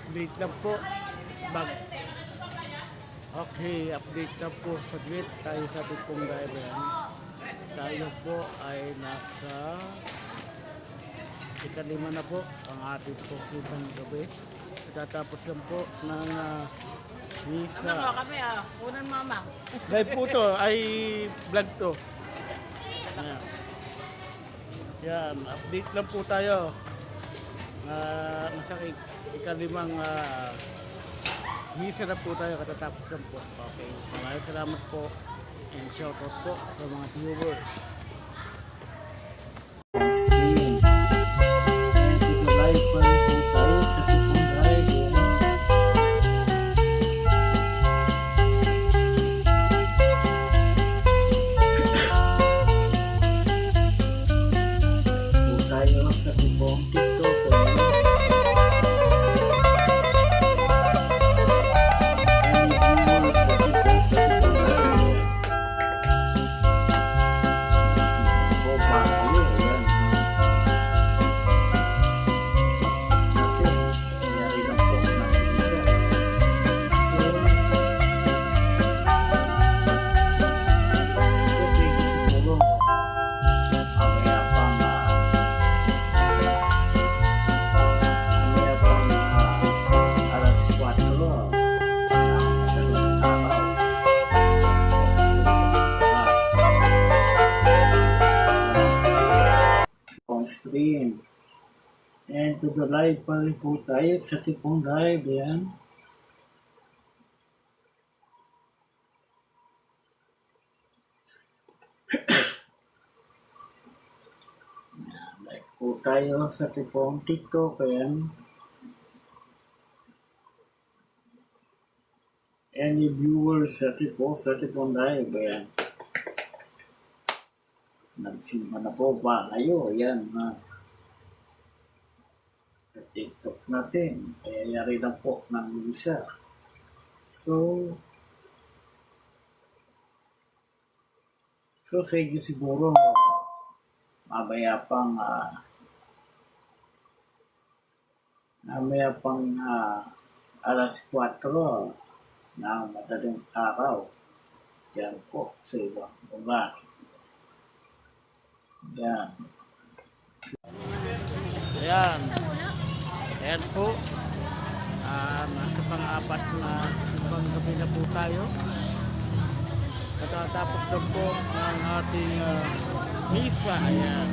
update na po. Okay, update na po. Saglit tayo sa ating pong driver. Tayo po ay nasa ikalima na po ang ating pong sitang gabi. Tatapos lang po ng misa. Ano kami unan mama. Live po to, ay vlog to. Ayan. Yan, update lang po tayo. Nasa ikalimang misa na po tayo, katatapos lang po. Okay, maraming salamat po and shoutout po sa mga viewers. Live pa rin po tayo sa Tipong Live. Po tayo sa Tipong TikTok. Screen. And to the live pa rin po tayo sa Tipong Live. Yan. Live po tayo sa Tipong TikTok. Yan. Any viewers sa Tipong Live. Yan. Nagsimba na po ba kayo? Ayan na. Sa TikTok natin. Kayayari na po ng isa. So sa inyo siguro mamaya pang alas 4 ng madaling araw. Diyan po sa ibang lugar. Yan. Ayan. Ayan po. Nasa pang-apat na simbang gabi na po tayo. Katatapos na po ng ating misa. Ayan.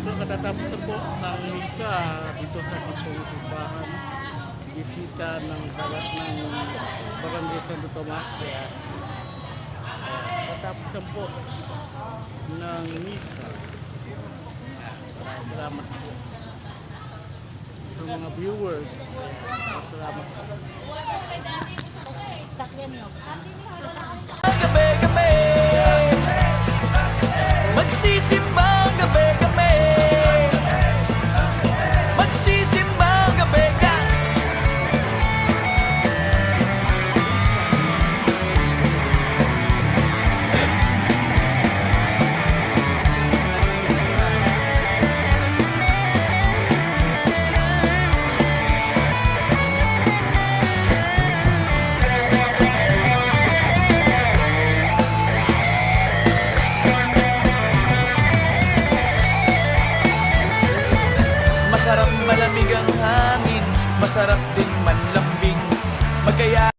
So katatapos na po ng misa dito sa ating simbahan. Bisita ng Barangay Santo Tomas. Ayan. Tapos na po ng misa. Salamat po sa mga viewers. Salamat po. Sakyan mo. Gabi-gabi magsisimbang gabi-gabi magsisimbang gabi-gabi. Masarap malamig ang hangin, masarap din manlambing, magkaya